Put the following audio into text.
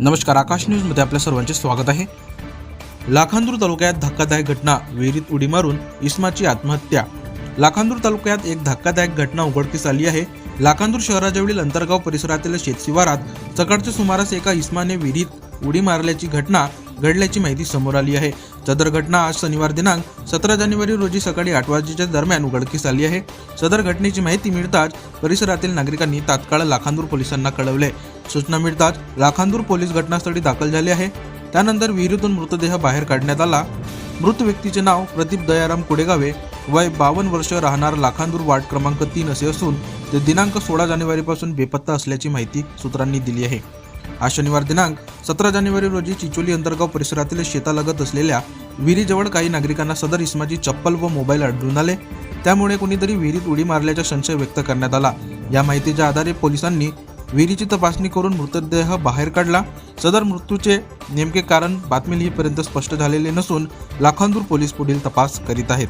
नमस्कार, आकाश न्यूजमध्ये आपल्या सर्वांचे स्वागत आहे। लाखांदूर तालुक्यात धक्कादायक घटना, विहिरीत उडी मारून इस्माची आत्महत्या। लाखांदूर तालुक्यात एक धक्कादायक घटना उघडकीस आली आहे। लाखांदूर शहराजवळील अंतरगाव परिसरातील शेतशिवारात सकाळच्या सुमारास एका इस्माने विहिरीत उडी मारल्याची घटना घडल्याची माहिती समोर आली आहे। सदर घटना आज शनिवार दिनांक 17 जानेवारी रोजी सकाळी 8 वाजेच्या दरम्यान उघडकीस आली आहे। सदर घटनेची माहिती मिळताच परिसरातील नागरिकांनी तात्काळ लाखांदूर पोलिसांना कळवले। सूचना मिळताच लाखांदूर पोलीस घटनास्थळी दाखल झाले आहे। त्यानंतर विहिरीतून मृतदेह बाहेर काढण्यात आला। मृत व्यक्तीचे नाव प्रदीप दयाराम कुडेगावे, वय 52 वर्ष, राहणार लाखांदूर, वार्ड क्रमांक 3 असे असून ते दिनांक 16 जानेवारीपासून बेपत्ता असल्याची माहिती सूत्रांनी दिली आहे। आज शनिवार दिनांक 17 जानेवारी रोजी चिचोली अंतरगाव परिसरातील शेतालगत असलेल्या विहिरीजवळ काही नागरिकांना सदर इस्माची चप्पल व मोबाईल आढळून आले। त्यामुळे कोणीतरी विहिरीत उडी मारल्याचा संशय व्यक्त करण्यात आला। या माहितीच्या आधारे पोलिसांनी विहिरीची तपासणी करून मृतदेह बाहेर काढला। सदर मृत्यूचे नेमके कारण बातमी लिहिपर्यंत स्पष्ट झालेले नसून लाखांदूर पोलीस पुढील तपास करीत आहेत।